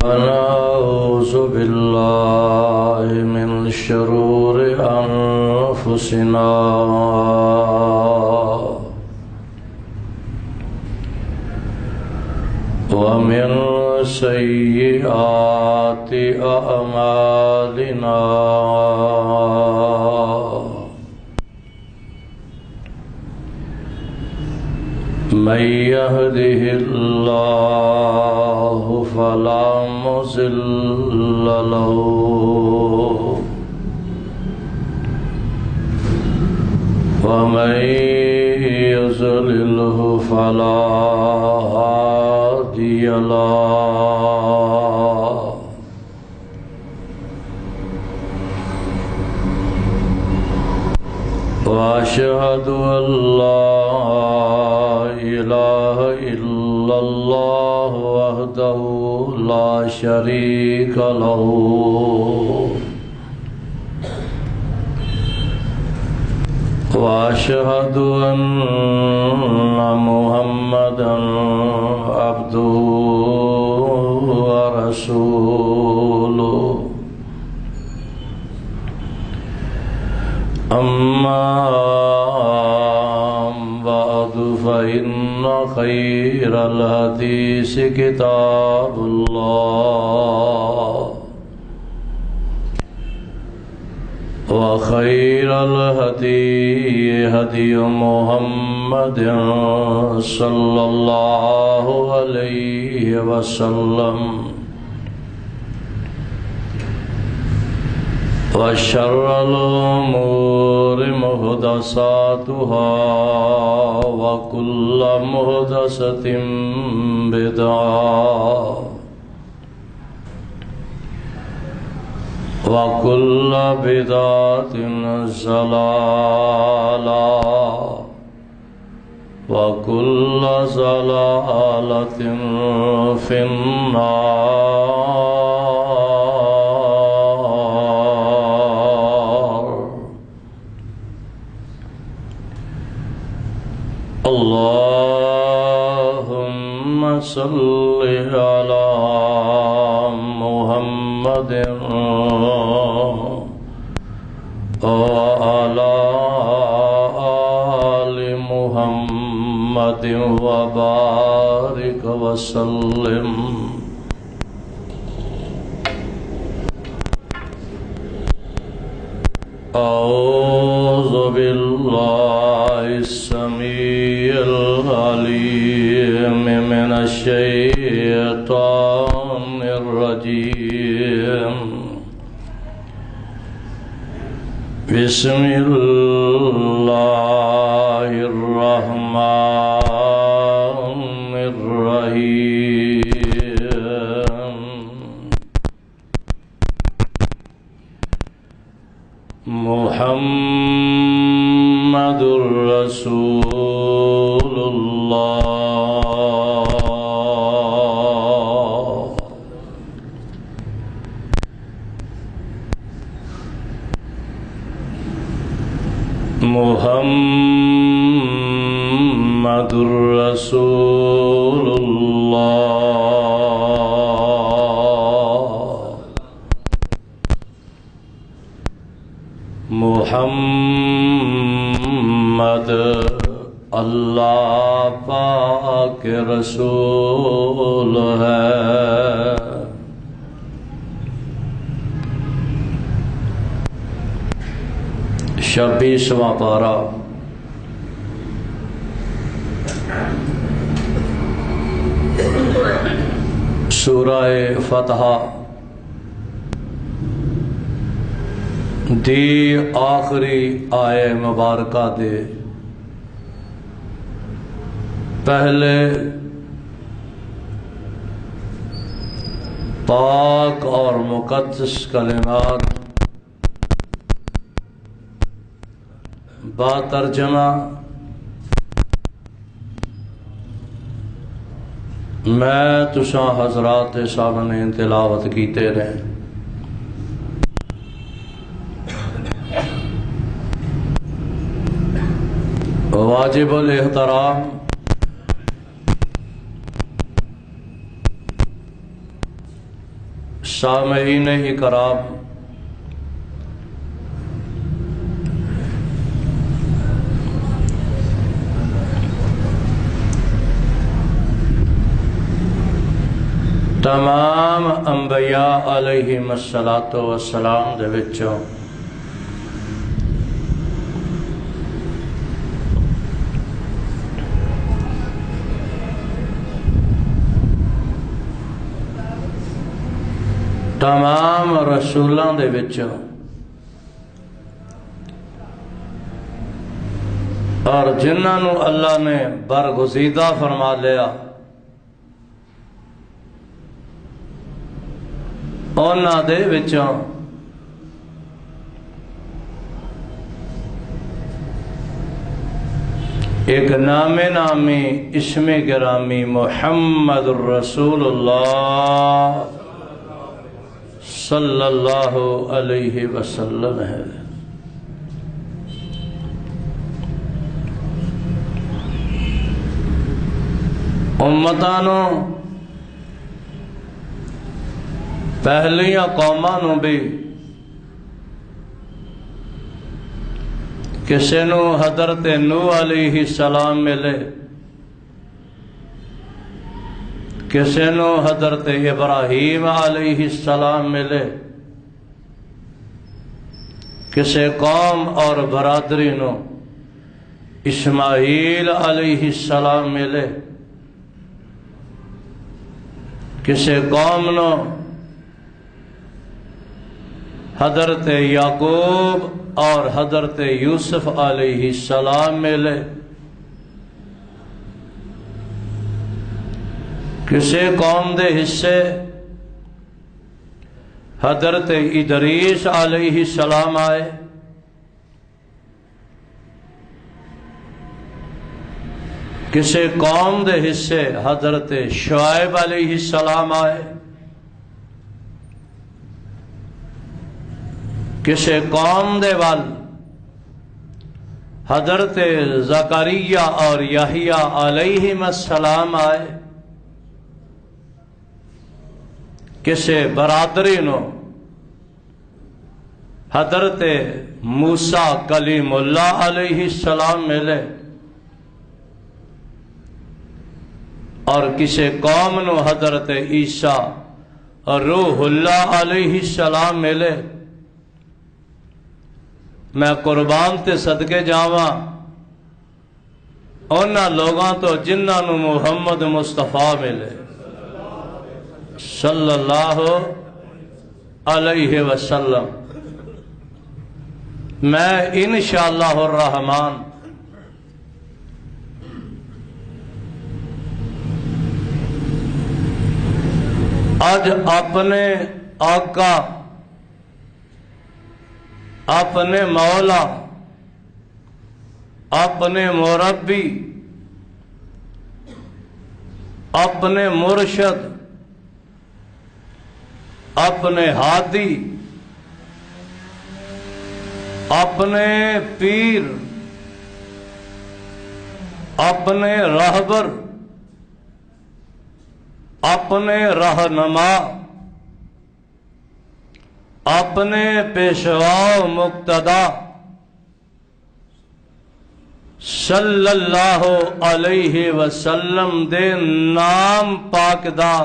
ونعوذ بالله من شرور أنفسنا ومن سيئات أعمالنا من يهده الله فلا مضل له ومن يضلله فلا هادي له وأشهد أن لا إله إلا الله وحده لا شريك له وأشهد أن محمدا عبده ورسوله أما بعد فإن خير الحديث كتاب الله وخير الهدي هدي محمد صلى الله عليه وسلم وشر الأمور محدثاتها وكل محدثة بدعة وكل بدعة ضلالة وكل ضلالة في النار. اللهم صل على محمد وعلى آل محمد وبارك وسلم. أعوذ بالله السميع العليم من الشيطان الرجيم. بسم الله الرحمن الرحيم. محمد رسول الله محمد رسول الله محمد اللہ پاک رسول ہے. چھبیسواں پارہ سورہ فتح دی آخری آئے مبارکہ دے پہلے پاک اور مقدس کلمات با ترجمہ میں تساں حضرات سامنے تلاوت کیتے رہے. واجب الاحترام سامعین اکرام، تمام انبیاء علیہم الصلاۃ والسلام دے وچوں تمام رسولاں دے وچوں اور جنہاں نو اللہ نے برگزیدہ فرما لیا انہاں دے وچوں ایک نامی اسم گرامی محمد الرسول اللہ صلی اللہ علیہ وسلم ہے۔ امتانوں پہلیاں قوماں بھی کسے نو حضرت نوح علیہ السلام ملے، کسے نو حضرت ابراہیم علیہ السلام ملے، کسے قوم اور برادری نو اسماعیل علیہ السلام ملے، کسے قوم نو حضرت یعقوب اور حضرت یوسف علیہ السلام ملے، کسے قوم دے حصے حضرت ادریس علیہ السلام آئے، کسے قوم دے حصے حضرت شعیب علیہ السلام آئے، کسے قوم دے وال حضرت زکریا اور یحییٰ علیہم السلام آئے، کسے برادری نو حضرت موسیٰ کلیم اللہ علیہ السلام ملے، اور کسے قوم نو حضرت عیسیٰ روح اللہ علیہ السلام ملے۔ میں قربان تے صدقے جاواں انہاں لوگاں تو جنہاں نو محمد مصطفیٰ ملے صلی اللہ علیہ وسلم۔ میں انشاءاللہ الرحمن آج اپنے آقا، اپنے مولا، اپنے مربی، اپنے مرشد، اپنے ہادی، اپنے پیر، اپنے رہبر، اپنے رہنما، اپنے پیشوا و مقتدا صلی اللہ علیہ وسلم دے نام پاک دا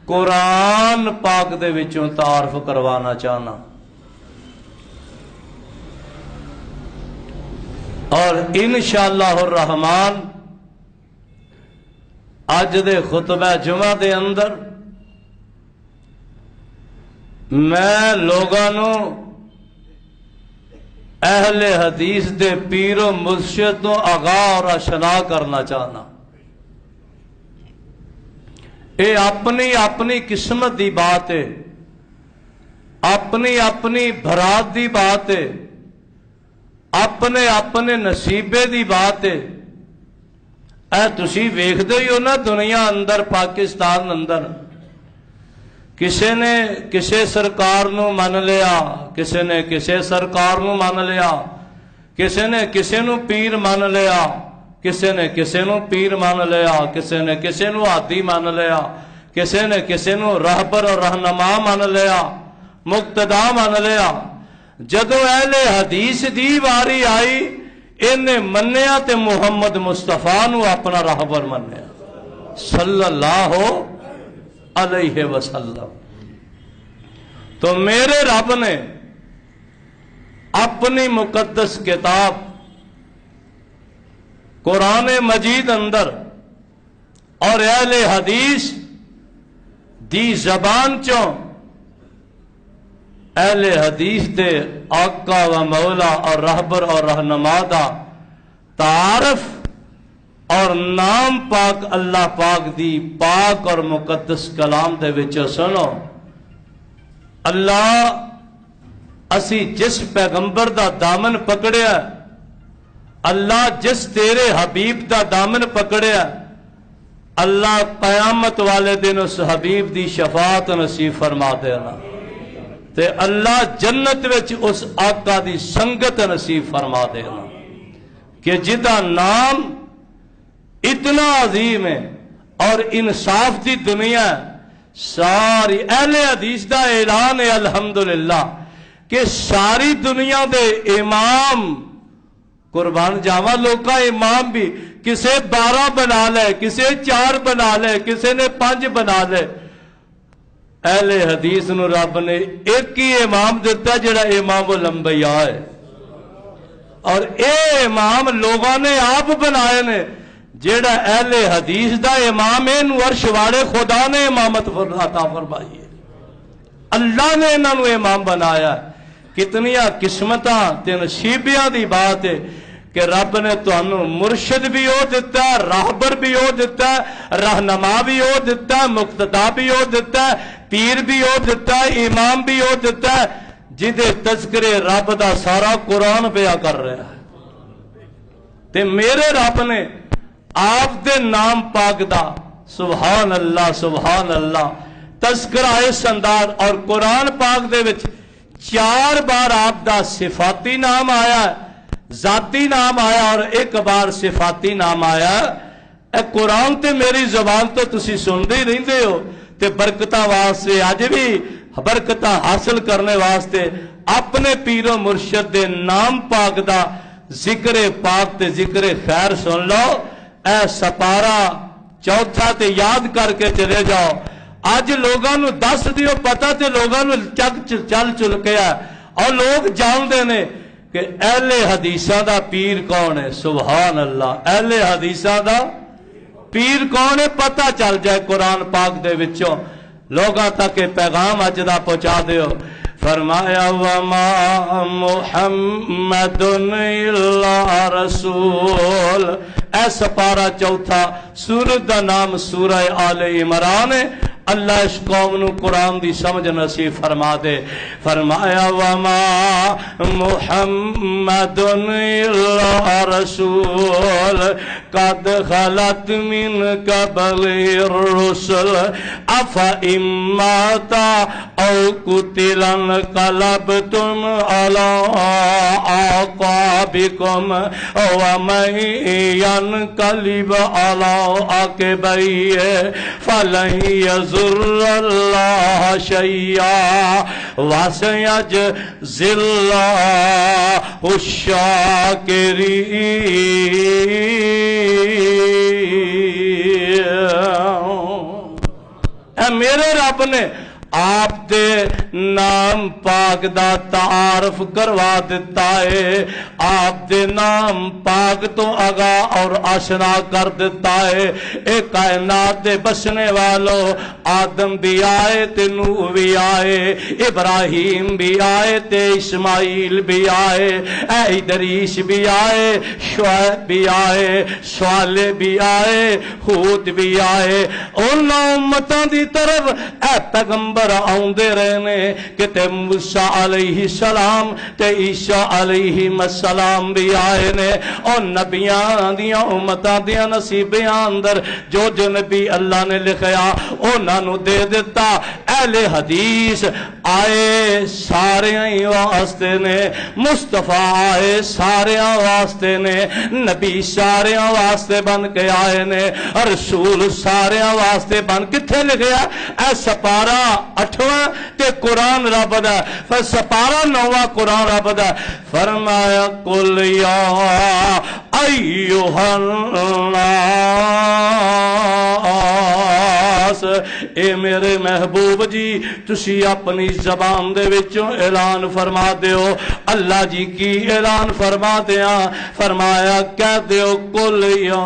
قرآن پاک دے وچوں تعارف کروانا چاہنا، اور انشاءاللہ الرحمن اج دے خطبہ جمعہ دے اندر میں لوگانوں اہل حدیث دے پیر و مرشد تو آگاہ اور آشنا کرنا چاہنا۔ اے اپنی اپنی قسمت دی بات ہے، اپنی اپنی برات دی بات ہے، اپنے اپنے نصیبے دی بات ہے۔ اے تسی ویکھدے ہی ہو نا دنیا اندر، پاکستان اندر کسے نے کسے سرکار نو من لیا، کسے نے کسے سرکار نو من لیا، کسے نے کسے نو پیر من لیا، کسے نے کسے نو پیر من لیا، کسے نے کسے نو ہادی من لیا، کسی نے کسی نو راہبر اور رہنما من لیا، مقتدا من لیا۔ جدو اہل حدیث دی واری آئی انہیں منیا تے محمد مصطفیٰ نو اپنا راہبر منیا صلی اللہ علیہ وسلم۔ تو میرے رب نے اپنی مقدس کتاب قرآن مجید اندر اور اہل حدیث دی زبان چوں اہل حدیث دے آقا و مولا اور رہبر اور رہنما دا تعارف اور نام پاک اللہ پاک دی پاک اور مقدس کلام دے وچوں سنو۔ اللہ اسی جس پیغمبر دا دامن پکڑیا، اللہ جس تیرے حبیب دا دامن پکڑیا، اللہ قیامت والے دن اس حبیب دی شفاعت نصیب فرما دینا تے اللہ جنت وچ اس آقا دی سنگت نصیب فرما دینا کہ جدا نام اتنا عظیم ہے اور انصاف دی دنیا ساری اہل حدیث دا اعلان ہے الحمدللہ کہ ساری دنیا دے امام قربان جاوا لوکا امام بھی کسے 12 بنا لے، کسے 4 بنا لے، کسے نے 5 بنا لے، اہل حدیث نو رب نے ایک ہی امام دیتا جڑا امام الانبیاء ہے، اور اے امام لوگوں نے آپ بنائے نے جڑا اہل حدیث دا امام ہے نو عرش والے خدا نے امامت عطا فرمائی ہے، اللہ نے انہاں نو امام بنایا۔ کتنیاں قسمتاں تے نصیبیاں دی بات ہے کہ رب نے تانوں مرشد بھی ہو دیتا ہے، راہبر بھی ہو دیتا ہے، رہنما بھی ہو دیتا ہے، مقتدا بھی ہو دیتا ہے، پیر بھی ہو دیتا ہے، امام بھی ہو دیتا ہے، جدے تذکرے رب دا سارا قرآن بیان کر رہا ہے۔ تے میرے رب نے آپ دے نام پاک دا سبحان اللہ تذکرہ اس انداز اور قرآن پاک دے وچ 4 بار آپ دا صفاتی نام آیا ہے، ذاتی نام آیا اور 1 بار صفاتی نام آیا۔ اے قرآن تے میری زبان تو تسی سن دے رہندے ہو تے برکتاں واسطے اج بھی برکتاں حاصل کرنے واسطے اپنے پیر و مرشد دے نام پاک دا ذکر پاک تے ذکر خیر سن لو۔ اے سپارہ 4 تے یاد کر کے چلے جاؤ۔ اج لوگاں نو دس دیو پتہ تے لوگاں نو چل کے ہے اور لوگ جاندے نے کہ اہل حدیثاں دا پیر کون ہے۔ سبحان اللہ، اہل حدیثاں دا پیر کون ہے پتہ چل جائے قرآن پاک دے وچوں، لوگاں تک پیغام اج دا پہنچا دیو۔ فرمایا وما محمد الا رسول، اے سپارہ 4 سورت دا نام سورہ آل عمران ہے۔ اللہ اس قوم نو قرآن دی سمجھ نصیب فرما دے۔ فرمایا وما محمد الا رسول قد خلت من قبل الرسل افئن مات او قتل انقلبتم على اعقابكم ومن ينقلب على عقبيه فلن يضر اللہ شیئا وسيجزي اللہ الشاکرین۔ اے میرے رب نے آپ دے نام پاک دا تعارف کروا دیتا ہے، آپ دے نام پاک تو آگاہ اور آشنا کر دیتا ہے۔ اے کائنات دے بسنے والو، آدم بھی آئے تے نوح بھی آئے، ابراہیم بھی آئے تے اسماعیل بھی آئے، اے ادریس بھی آئے، شعیب بھی آئے، صالح بھی آئے، ہود بھی آئے۔ ان امتوں دی طرف اے پیغمبر آؤندے رہنے کہ تے موسیٰ علیہ السلام تے عیسیٰ علیہ السلام بھی آئے نے، اور نبیان دیاں امتان دیاں نصیبیاں اندر جو جو نبی اللہ نے لکھیا انہاں نو دے دیتا۔ اے اہل حدیث آئے سارے ہی واسطے نے، مصطفیٰ آئے سارے واسطے نے، نبی سارے واسطے بن کے آئے نے، رسول سارے واسطے بن کتھے لکھیا اے سپارہ 8واں تے قرآن رب دا، پھر سپارہ 9واں قرآن رب دا، فرمایا قل یا ایھا الناس، اے میرے محبوب جی تسی اپنی زبان دے وچوں اعلان فرما دیو۔ اللہ جی کی اعلان فرما دیا، فرمایا کہہ دیو قل یا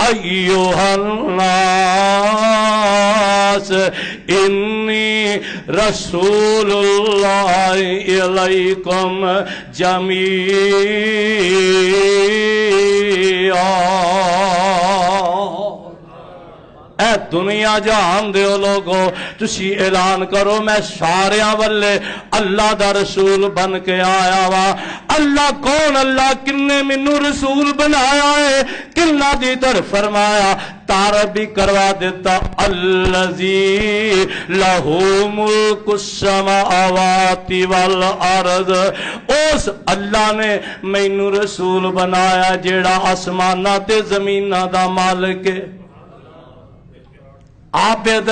ایھا الناس انی رسول اللہ الیکم جمیعا۔ اے دنیا جہان دیو لوگو تسی اعلان کرو میں ساریاں والے اللہ دا رسول بن کے آیا وا۔ اللہ کون؟ اللہ کنے منو رسول بنایا ہے، کنا دی طرف فرمایا تعارف بھی کروا دیتا، الذی لہ ملک السماوات والارض، اس اللہ نے مینو رسول بنایا جیڑا آسمانہ تے زمینہ دا مالک ہے۔ عابد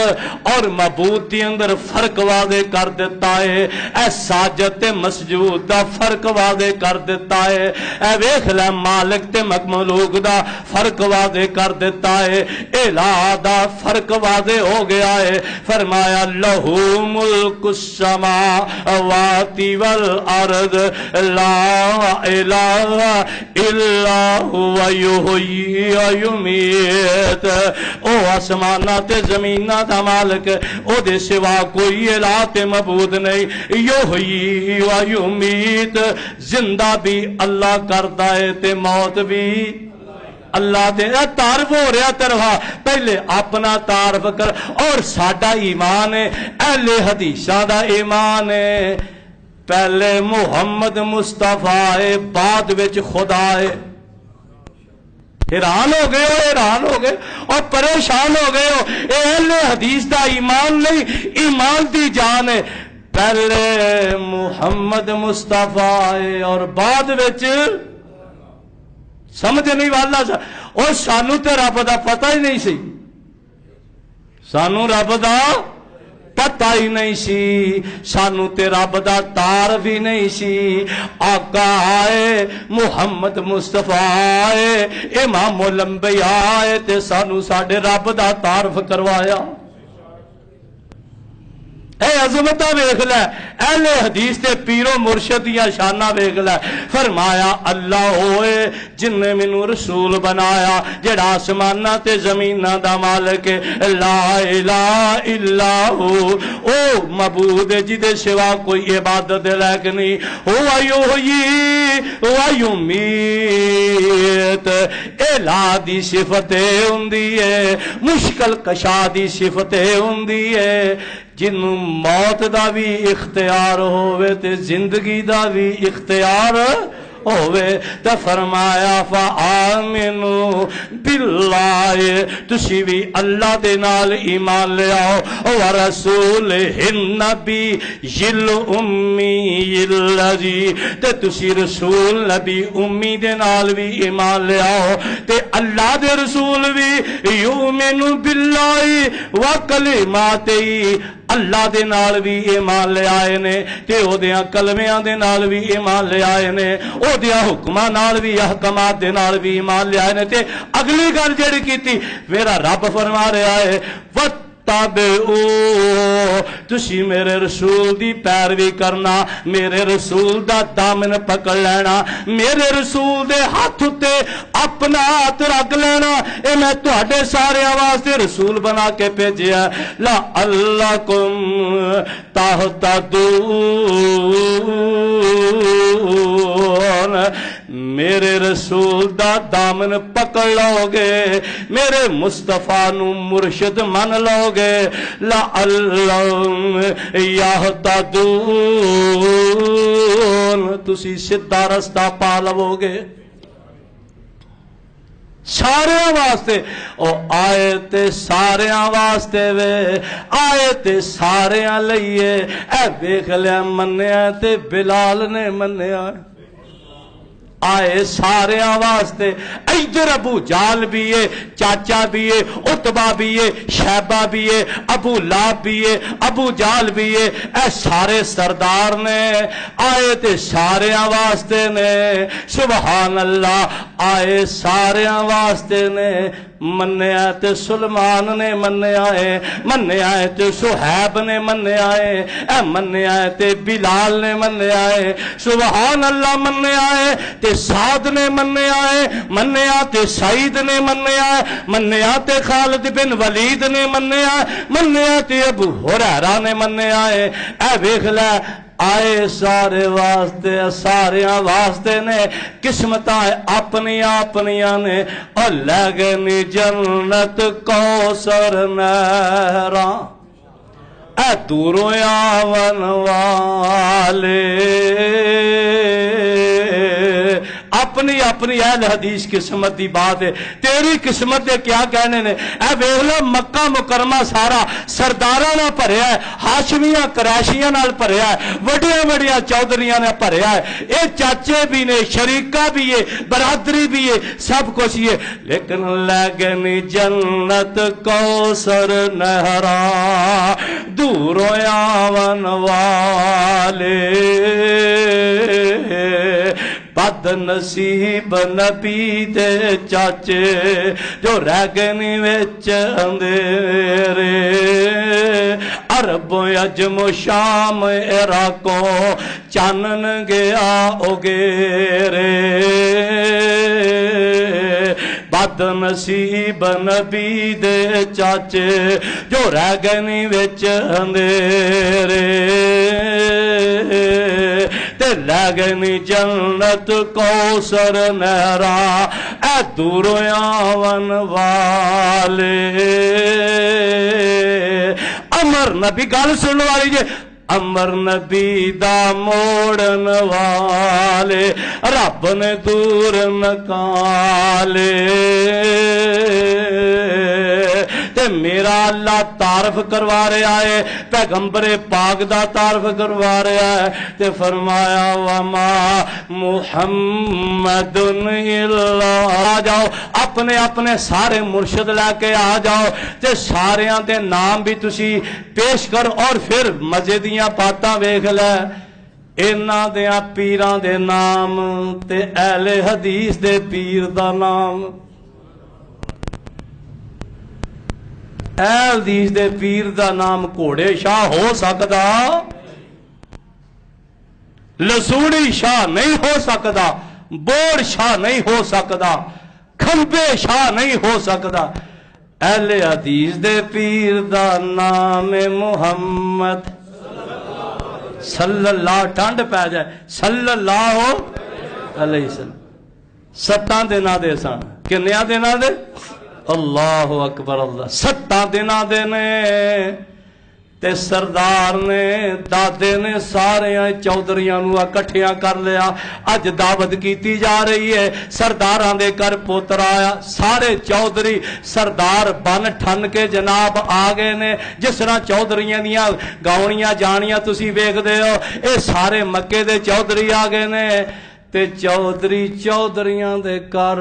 اور معبود دی اندر فرق واضح کر دیتا ہے، اے ساجد تے مسجود دا فرق واضح کر دیتا ہے، اے ویکھ لے مالک تے مخلوق دا فرق واضح کر دیتا ہے، الہ دا فرق واضح ہو گیا ہے۔ فرمایا لہ ملک السماوات والارض لا الہ الا هو یحیی و یمیت، او آسمانہ تے زمینہ دا مالک، او دے سوا کوئی الہ تے معبود نہیں، یحیی و یمیت، زندہ بھی اللہ کردا ہے تے موت بھی اللہ دے۔ تعارف ہو رہا طرح پہلے اپنا تعارف کر، اور ساڈا ایمان ہے اہل حدیثاں دا ایمان ہے، پہلے محمد مصطفیٰ ہے بعد وچ خدا ہے۔ حیران ہو گئے ہو، حیران ہو گئے اور پریشان ہو گئے ہو، اے اہل حدیث دا ایمان نہیں، ایمان دی جان ہے، پہلے محمد مصطفیٰ ہے اور بعد وچ سمجھ نہیں والا سا، اور سانو تے رب دا پتہ ہی نہیں سی، سانو رب دا پتہ ہی نہیں سی، سانو تے رب دا تعارف ہی نہیں سی۔ آقا آئے محمد مصطفیٰ آئے امام الانبیاء آئے تے سانو ساڈے رب دا تعارف کروایا۔ اے عظمتہ ویکھ لے، اہل حدیث تے پیرو مرشد دیاں شاناں ویکھ لے۔ فرمایا اللہ ہوئے جن نے مینوں رسول بنایا جڑا آسمانہ تے زمینہ دا مالک ہے، لا الہ الا ہو، او معبود جی دے سوا کوئی عبادت لائق نہیں، ہوا یحیی و یمیت، الہ دی صفتیں ہوندی ہے، مشکل کشا دی صفتیں ہوندی ہے، جنوں موت دا بھی اختیار ہوئے تے زندگی دا بھی اختیار ہوئے۔ تو فرمایا فآمنوا باللہ، تسی بھی اللہ دے نال ایمان لے آؤ، ورسولہ النبی الامی الذی، تے تسی رسول نبی امی دے نال بھی ایمان لے آؤ، تے اللہ دے رسول بھی یؤمن باللہ وکلماتہ، اللہ دے نال بھی ایمان لے آئے نے، تے او دیاں کلمیاں دے نال بھی ایمان لے آئے نے، او دیاں حکماں نال بھی احکامات دے نال بھی ایمان لے آئے نے۔ تے اگلی گل جڑی کیتی میرا رب فرما رہا ہے وَاتَّبِعُوا، تسی میرے رسول دی پیروی کرنا، میرے رسول دا دامن پکڑ لینا، میرے رسول دے ہاتھ تے اپنا ہاتھ رکھ لینا، اے میں تہاڈے سارے واسطے رسول بنا کے بھیجیا لعلکم تہتدون، میرے رسول دا دامن پکڑ لو گے، میرے مصطفیٰ نو مرشد من لو گے، لعلہم یہتدون، تسی سیدھا رستہ پا لو گے۔ سارے واسطے او آئے تے سارے واسطے وے آئے تے سارے لئیے اے ویکھ لیا منیا تے بلال نے منیا آئے سارے واسطے ادھر ابو جال بھی ہے چاچا بھی ہے عتبہ بھی ہے شیبہ بھی ہے ابو لہب بھی ہے ابو جال بھی ہے اے سارے سردار نے آئے تے سارے واسطے نے سبحان اللہ آئے سارے واسطے نے منیا تے سلمان نے منیا ہے تے صہیب نے منیا ہے اے منیا ہے تے بلال نے منیا ہے سبحان اللہ منیا ہے تے سعد نے منیا تے سعید نے منیا تے خالد بن ولید نے منیا تے ابو ہریرہ نے منیا ہے اے ویکھ لے آئے سارے واسطے سارے واسطے نے قسمتاں اپنیاں نے اور لے گئے نی جنت کوثر نہراں اے دوروں آون والے اپنی اہل حدیث قسمت دی بات ہے تیری قسمت دے کیا کہنے نے اے ویکھ لو مکہ مکرمہ سارا سرداراں نال بھریا ہے ہاشمیاں قریشیاں نال بھریا ہے وڈیاں چودھریاں نے بھریا ہے اے چاچے بھی نے شریکہ بھی ہے برادری بھی ہے سب کچھ ہے لیکن لگنی جنت کوثر نہراں دوروں آون والے بد نصیب نبی دے چاچے جو رہ گئے وچ اندھیرے عرب عجم شام عراقوں چانن گیا اگیرے بد نصیب نبی دے چاچے جو رہ گئے وچ اندھیرے تے لے گئے جنت کوثر نہراں اے دوروں آون والے امر نبی گل سننے والی جے امر نبی دا موڑن والے رب نے دور نکالے تے میرا اللہ تعارف کروا رہا ہے پیغمبر پاک دا تعارف کروا رہا ہے تے فرمایا وما محمد الا آ جاؤ اپنے سارے مرشد لے کے آ جاؤ تے ساریاں دے نام بھی تسی پیش کر اور پھر مزے دیاں باتاں ویکھ لے انہاں دیاں پیراں دے نام تے اہل حدیث دے پیر دا نام اہل حدیث دے پیر دا نام گھوڑے شاہ ہو سکدا لسوڑی شاہ نہیں ہو سکدا بوڑ شاہ نہیں ہو سکدا کھمبے شاہ نہیں ہو سکدا اہل حدیث دے پیر دا نام محمد صلی اللہ ٹھنڈ پہ جائے صلی اللہ علیہ وسلم 7 دن دے سن کنیا دن دے اللہ اکبر اللہ 7 دن دے نے تے سردار نے دادے نے سارے چودھریاں نو اکٹھیاں کر لیا اج دعوت کیتی جا رہی ہے سرداراں دے کر پوتر آیا سارے چودھری سردار بن ٹھن کے جناب آ گئے نے جس طرح چودھریاں دیاں گاؤنیاں جانیاں تسی ویکھدے ہو اے سارے مکے دے چودھری آ گئے نے تے چودھریاں دے کر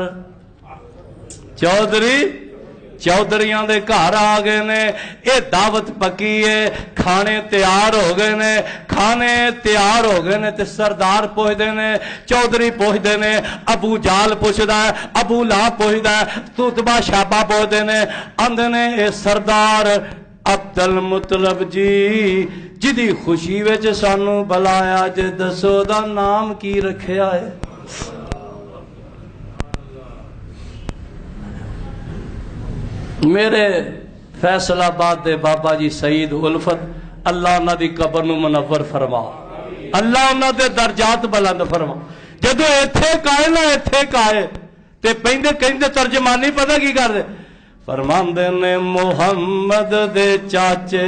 چودھریاں دے گھر آ گئے نے اے دعوت پکی ہے کھانے تیار ہو گئے نے تے سردار پوچھدے نے چودھری پوچھدے نے ابو جال پوچھدا ہے ابو لہب پوچھدا ہے عتبہ شیبہ پوچھدے نے آندے نے اے سردار عبد المطلب جی جدی خوشی وچ سانو بلایا جے دسو دا نام کی رکھیا ہے میرے فیصل آباد دے بابا جی سعید الفت اللہ انہاں دی قبر نو منور فرما اللہ انہاں دے درجات بلند فرما جدو ایتھے کائے نا ایتھے کائے تے پیندے کہندے ترجمانی پتہ کی کر دے فرماندے نے محمد دے چاچے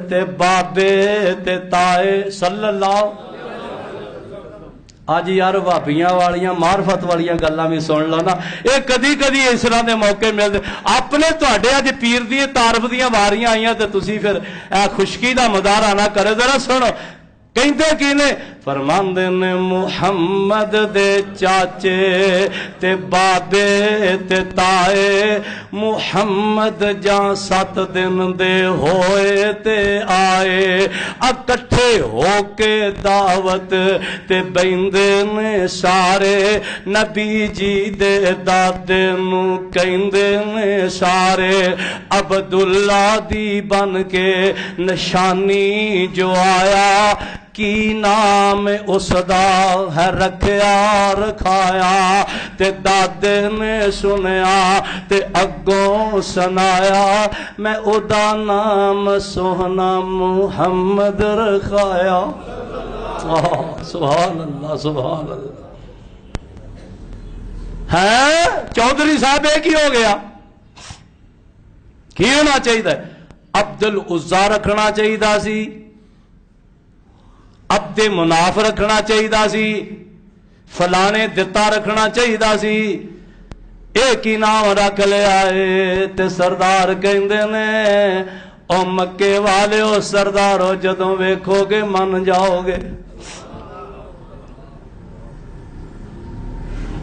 تے بابے تے تائے صلی اللہ اج یار بھابیاں والیاں معرفت والیاں گلاں بھی سن لو نا، یہ کدی کدی اس طرح دے موقع ملتے اپنے تواڈے اج پیر دی تعارف دیاں واریاں آئیاں تے تسی پھر اے خشکی دا مظاہرہ نہ کرے۔ ذرا سنو کہندے کی نے، فرماندے نے محمد دے چاچے تے بابے تے تائے محمد جاں 7 دن دے ہوئے تے آئے، اکٹھے ہو کے دعوت تے بیندے نے سارے، نبی جی دے دادے نو کہندے نے سارے، عبداللہ دی بن کے نشانی جو آیا، کی نام اس دا ہے رکھیا رکھایا، تے دادے نے سنیا تے اگوں سنایا، میں او دا نام سوہنا محمد رکھایا۔ سبحان اللہ سبحان اللہ۔ ہے چودھری صاحب ایک ہی ہو گیا، کی ہونا چاہیے؟ عبد العزا رکھنا چاہیے سی، عبد مناف رکھنا چاہیے سی، فلانے دتا رکھنا چاہیے سی، ایک ہی نام رکھ لیا ہے۔ تے سردار کہندے نے او مکے والے او سردارو جدوں ویکھو گے من جاؤ گے۔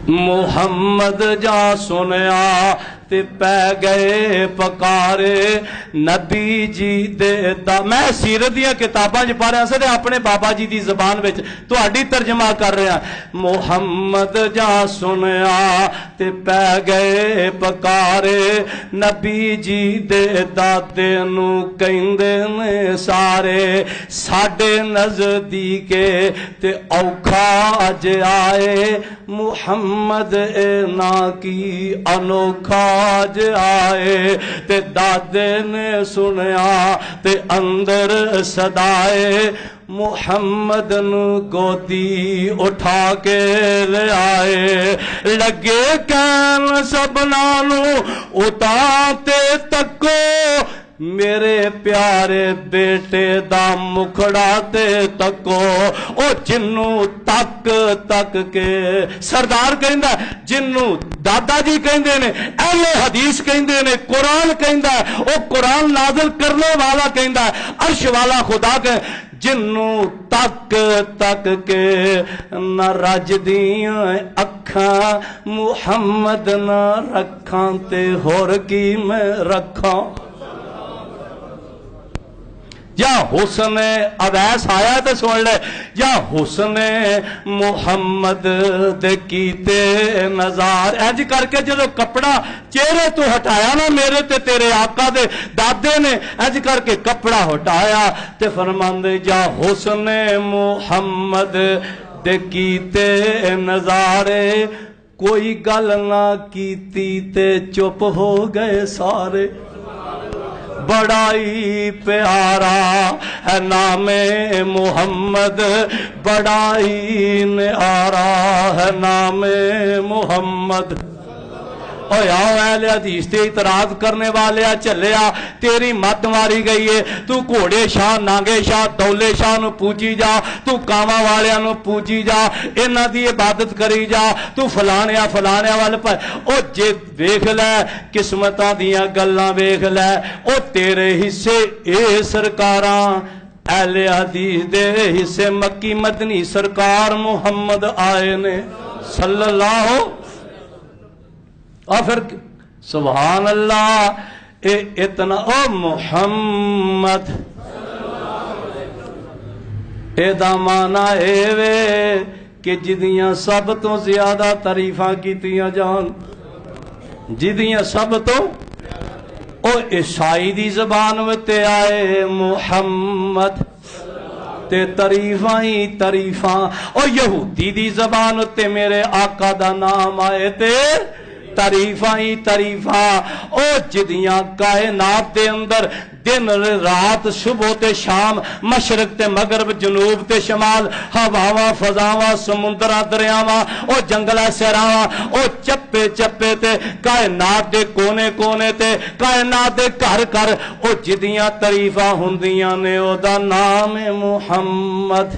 محمد جا سنیا تے پہ گئے پکارے، نبی جی دے میں سیرت دیاں کتاباں پڑھ رہا سے اپنے بابا جی دی زبان وچ تہاڈی ترجمہ کر رہا۔ محمد جا سنیا تے پہ گئے پکارے، نبی جی دے دادے نو کہندے نے سارے، ساڈے نزدیکے تے اوکھا اج آئے، محمد اے نا کی انوکھا آج آئے۔ تے دادے نے سنیا تے اندر صدائے، محمد نو گودی اٹھا کے لے آئے، لگے کہن سبنا نو اتاتے تکو، میرے پیارے بیٹے دا مکھڑا تے تکو، او جنوں تک تک کے سردار کہندا، جنوں دادا جی کہندے نے، اہل حدیث کہندے نے، قرآن کہندا ہے، او قرآن نازل کرنے والا کہندا ہے، عرش والا خدا کہ جنوں تک تک کے نہ رج دیاں اکھاں، محمد نہ رکھاں تے ہور کی میں رکھاں۔ یا حسن اویس آیا تو سن لے، یا حسن محمد دے کیتے نظار، انج کر کے جدو کپڑا چہرے تو ہٹایا نا میرے تے تیرے آقا دے دادے نے، انج کر کے کپڑا ہٹایا تے فرماندے یا حسن محمد دے کیتے نظارے، کوئی گل نہ کیتی تے چپ ہو گئے سارے، بڑائی پیارا ہے نام محمد، بڑائی نیارا ہے نام محمد۔ اوہ آؤ اہل حدیث تے اعتراض کرنے والے چلیا، تیری مت ماری گئی ہے، تو گھوڑے شاہ نانگے شاہ دولے شاہ نو پوجی جا، تو کاما والیاں نو پوجی جا، انہاں دی عبادت کری جا، تو فلانیا فلانیا وال پہ او جے ویکھ لے قسمتاں دیاں گلاں ویکھ لے، او تیرے حصے اے سرکاراں اہل حدیث دے حصے مکی مدنی سرکار محمد آئے نے صلی اللہ اور پھر سبحان اللہ اتنا او محمد اے دا مانا اے وے کہ جدیاں سب تو زیادہ تعریفاں کیتیاں جان، جدیاں سب تو او عیسائی دی زبان وتے آئے محمد تے تعریفاں ہی تعریفاں، او یہودی دی زبان تے میرے آقا دا نام آئے تے تعریفاں ہی تعریفاں، او جدیاں کائنات دے اندر دن رات صبح تے شام مشرق تے مغرب جنوب تے شمال ہواواں فضاواں سمندراں دریاواں او جنگلاں صحراواں او چپے چپے تے کائنات دے کونے کونے تے کائنات دے گھر گھر او جدیاں تعریفاں ہوندیاں نے او دا نام محمد۔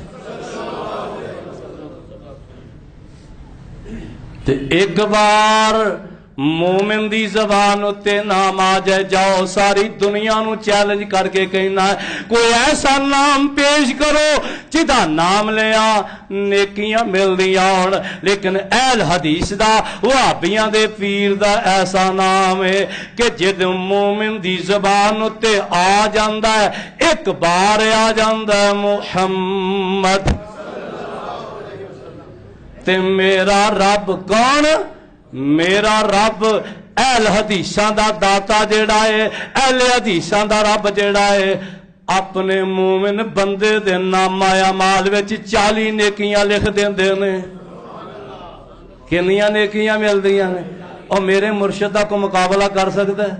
تے ایک بار مومن دی زبان اتے نام آ جائے جاؤ ساری دنیا نو چیلنج کر کے کہنا ہے کوئی ایسا نام پیش کرو جدا نام لیا نیکیاں مل دیا ہون. لیکن اہل حدیث دا وہابیاں دے پیر دا ایسا نام ہے کہ جد مومن دی زبان اتے آ جاندا ہے ایک بار آ جاندا ہے محمد تے میرا رب کون میرا رب اہل حدیثاں دا داتا جیڑا ہے اہل حدیثاں دا رب جیڑا ہے اپنے مومن بندے دے نام اعمال وچ 40 نیکیاں لکھ دیندے نے. کنیاں نیکیاں ملدیاں نے اور میرے مرشد دا کو مقابلہ کر سکتا ہے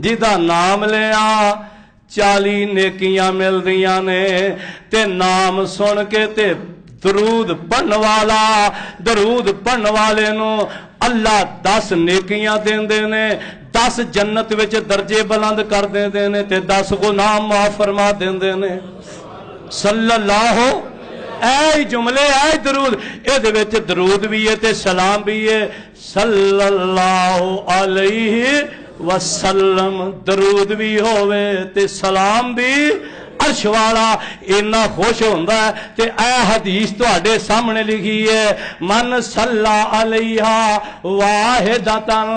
جدا نام لیا 40 نیکیاں ملدیاں نے. تے نام سن کے تے درود پڑھن والا درود پڑھن والے نو اللہ 10 نیکیاں دیندے نے 10 جنت وچ درجے بلند کر دیندے نے تے 10 گناہ معاف فرما دیندے نے. صلی اللہ اے جملے اے درود اے دے وچ درود بھی ہے تے سلام بھی ہے. صلی اللہ علیہ وسلم درود بھی ہوئے تے سلام بھی عرش والا اینا خوش ہوندا ہے. تے اے حدیث تواڈے سامنے لکھی ہے من صلی علیہ واحدتاً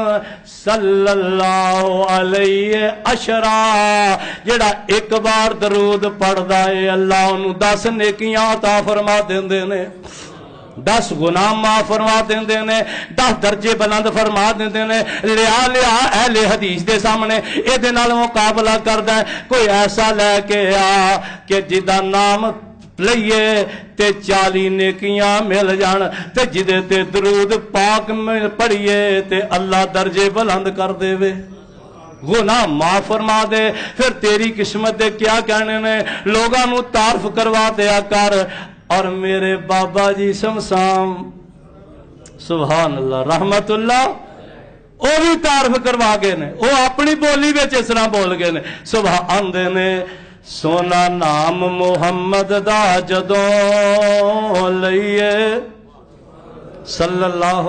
صلی اللہ علیہ عشرہ جڑا ایک بار درود پڑھدا ہے اللہ انہوں 10 نیکیاں عطا فرما دیندے نے 10 گناہ معاف فرما دیندے نے 10 درجے بلند فرما دیندے نے. لیا اہل حدیث دے سامنے اے دے نال مقابلہ کردا ہے کوئی ایسا لے کے آ کہ جدا نام لئیے تے 40 نیکیاں مل جان تے جدے تے درود پاک میں پڑھیے تے اللہ درجے بلند کر دے وے گناہ معاف فرما دے. پھر تیری قسمت دے کیا کہنے نے لوگاں نو تعارف کروا دیا کر. اور میرے بابا جی سمسام سبحان اللہ رحمت اللہ وہ بھی تعارف کروا گئے نے وہ اپنی بولی وچ اس طرح بول گئے نے سبحان دے نے سونا نام محمد دا جدوں لئیے صلی اللہ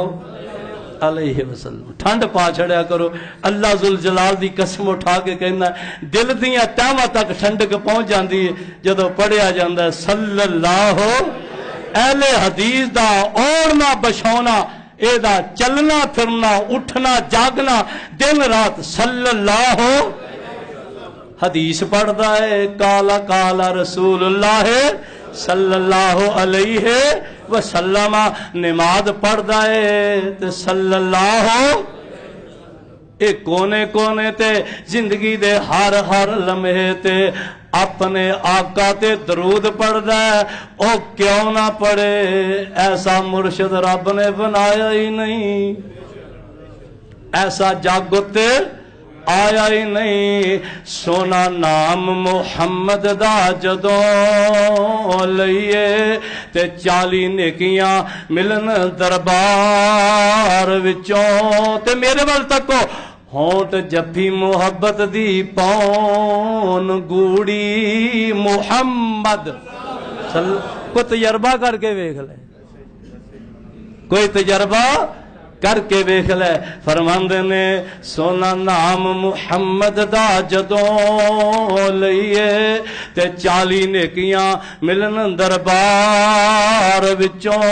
علیہ وسلم ٹھنڈ پا چھڑیا کرو. اللہ ذوالجلال دی قسم اٹھا کے کہنا دل دیاں تہواں تک ٹھنڈک پہنچ جاندی ہے جدوں پڑھیا جاندا ہے صلی اللہ. اہل حدیث دا اوڑنا بچھونا اے دا چلنا پھرنا اٹھنا جاگنا دن رات صلی اللہ حدیث پڑھدا ہے کالا کالا رسول اللہ صلی اللہ علیہ وسلم نماز پڑھدا ہے تے صلی اللہ اے کونے کونے تے زندگی دے ہر لمحے تے اپنے آقا تے درود پڑھدا ہے. او کیوں نہ پڑھے ایسا مرشد رب نے بنایا ہی نہیں ایسا جاگتے آیا ہی نہیں. سونا نام محمد دا جدوں لئیے تے 40 نیکیاں ملن دربار وچوں تے میرے وال تکو ہونٹ جفی محبت دی پون گوڑی محمد کوئی تجربہ کر کے ویکھ لے کوئی تجربہ کر کے ویکھ لے. فرماندے نے سونا نام محمد دا جدوں لئیے تے 40 نیکیاں ملن دربار وچوں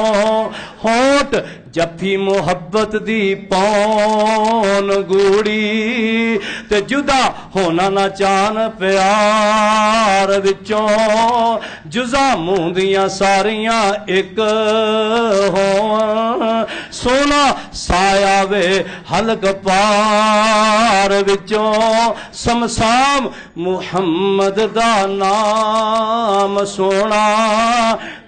ہونٹ جفی محبت دی پون گوڑی تے جدا ہونا نہ چان پیار وچوں جزا منہ دیاں ساریاں ایک ہون سونا سایہ وے حلق پار وچوں سمسام محمد دا نام سونا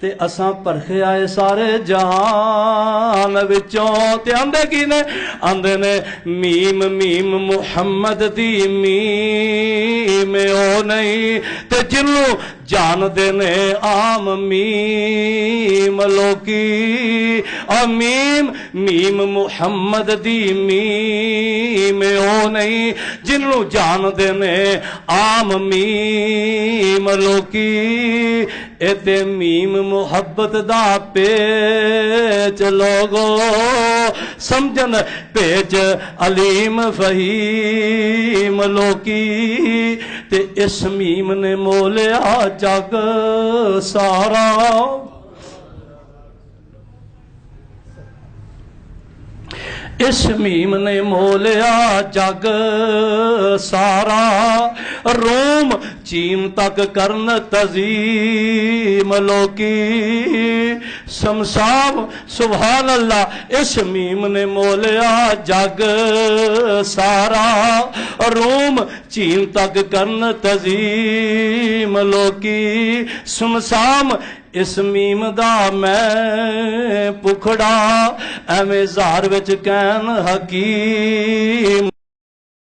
تے اساں پرکھے آئے سارے جہان وچوں تے آندے کی نے آندے نے میم میم محمد دی میم او نہیں تے جنوں جان دے نے عام میم لوکی میم میم محمد دی میم او نہیں جنوں جان دے نے عام میم لوکی تے میم محبت دا پیچ لوگو سمجھن پیچ علیم فہیم لوکی تے اس میم نے مولیا جگ سارا اس میم نے مولیا جگ سارا روم چین تک کرن تزیم لوکی سمسام سبحان اللہ اس میم نے مولیا جگ سارا روم چین تک کرن تزیم لوکی سمسام اس میم دا میں پکھڑا ایویں زہر وچ کہن حکیم